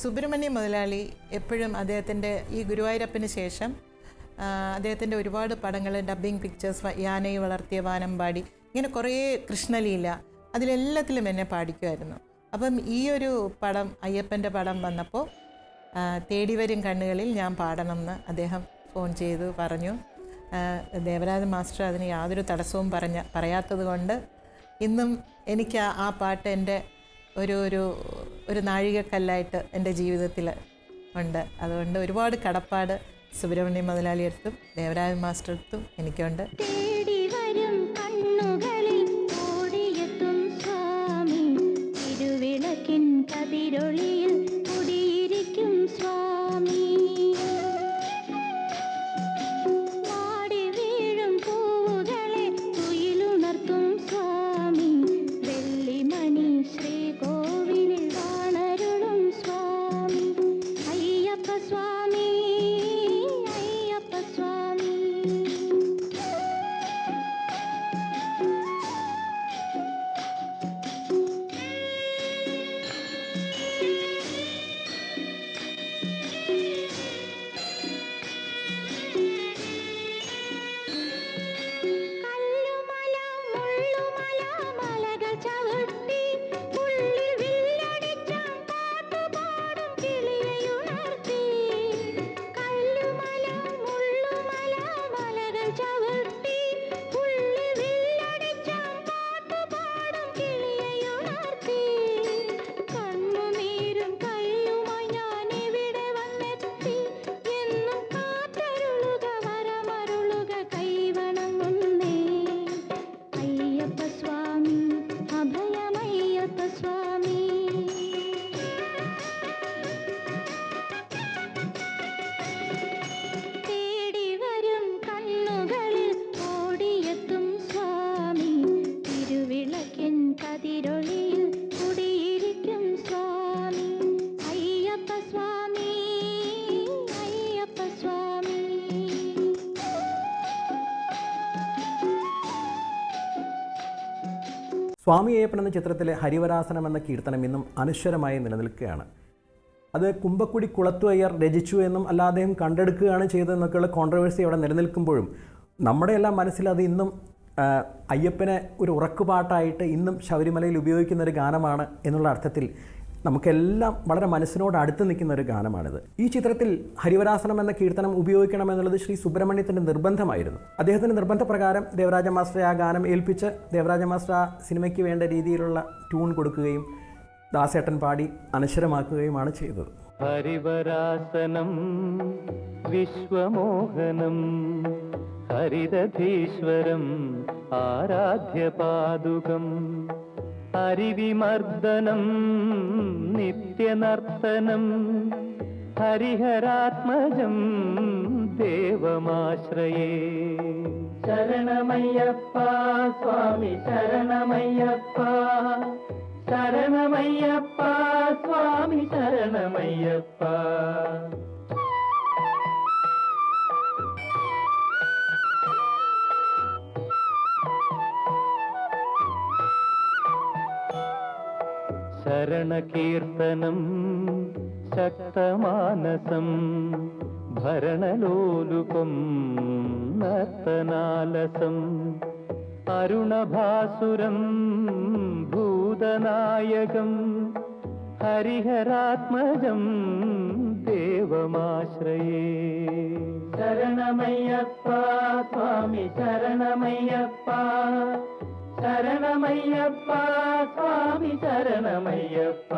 സുബ്രഹ്മണ്യ മുതലാളി എപ്പോഴും അദ്ദേഹത്തിൻ്റെ ഈ ഗുരുവായൂരപ്പന് ശേഷം അദ്ദേഹത്തിൻ്റെ ഒരുപാട് പടങ്ങൾ, ഡബ്ബിംഗ് പിക്ചേഴ്സ്, യാനയെ വളർത്തിയ വാനമ്പാടി, ഇങ്ങനെ കുറേ കൃഷ്ണലീല, അതിലെല്ലാത്തിലും എന്നെ പാടിക്കുമായിരുന്നു. അപ്പം ഈ ഒരു പടം, അയ്യപ്പൻ്റെ പടം വന്നപ്പോൾ തേടി വരും കണ്ണുകളിൽ ഞാൻ പാടണമെന്ന് അദ്ദേഹം ഫോൺ ചെയ്തു പറഞ്ഞു. ദേവരാജ മാസ്റ്റർ അതിന് യാതൊരു തടസ്സവും പറയാത്തത് കൊണ്ട് ഇന്നും എനിക്ക് ആ പാട്ട് എൻ്റെ ഒരു നാഴികക്കല്ലായിട്ട് എൻ്റെ ജീവിതത്തിൽ ഉണ്ട്. അതുകൊണ്ട് ഒരുപാട് കടപ്പാട് സുബ്രഹ്മണ്യ മുതലാളിയെടുത്തും ദേവരാജ മാസ്റ്ററെടുത്തും എനിക്കുണ്ട്. സ്വാമി അയ്യപ്പൻ എന്ന ചിത്രത്തിലെ ഹരിവരാസനം എന്ന കീർത്തനം ഇന്നും അനശ്വരമായി നിലനിൽക്കുകയാണ്. അത് കുമ്പക്കുടി കുളത്തുവയ്യർ രചിച്ചു എന്നും അല്ലാതെ അദ്ദേഹം കണ്ടെടുക്കുകയാണ് ചെയ്തതെന്നൊക്കെയുള്ള കോൺട്രവേഴ്സി അവിടെ നിലനിൽക്കുമ്പോഴും നമ്മുടെ എല്ലാം മനസ്സിൽ അത് ഇന്നും അയ്യപ്പനെ ഒരു ഉറക്കുപാട്ടായിട്ട് ഇന്നും ശബരിമലയിൽ ഉപയോഗിക്കുന്ന ഒരു ഗാനമാണ് എന്നുള്ള അർത്ഥത്തിൽ നമുക്കെല്ലാം വളരെ മനസ്സിനോട് അടുത്ത് നിൽക്കുന്ന ഒരു ഗാനമാണിത്. ഈ ചിത്രത്തിൽ ഹരിവരാസനം എന്ന കീർത്തനം ഉപയോഗിക്കണമെന്നുള്ളത് ശ്രീ സുബ്രഹ്മണ്യത്തിൻ്റെ നിർബന്ധമായിരുന്നു. അദ്ദേഹത്തിൻ്റെ നിർബന്ധപ്രകാരം ദേവരാജ മാസ്റ്ററെ ആ ഗാനം ഏൽപ്പിച്ച് ദേവരാജ മാസ്റ്റർ ആ സിനിമയ്ക്ക് വേണ്ട രീതിയിലുള്ള ട്യൂൺ കൊടുക്കുകയും ദാസേട്ടൻ പാടി അനശ്വരമാക്കുകയുമാണ് ചെയ്തത്. ഹരിവരാസനം വിശ്വമോഹനം ഹരിദധീശ്വരം ആരാധ്യപാദുകം ഹരിവിമർദ്ദനം നിത്യനർത്തനം ഹരിഹരാത്മജം ദേവമാശ്രയേ. ശരണമയ്യപ്പ സ്വാമി ശരണമയ്യപ്പ, ശരണമയ്യപ്പ സ്വാമി ശരണമയ്യപ്പ. ശരണകീർത്തനം ശക്തമാനസം ഭരണലോലുപം നർത്തനാലസം അരുണഭാസുരം ഭൂതനായകം ഹരിഹരാത്മജം ദേവമാശ്രയേ. ശരണമയ്യപ്പ സ്വാമി ശരണമയ്യപ്പ, ശരണമയ്യപ്പ സ്വാമി ശരണമയ്യപ്പ.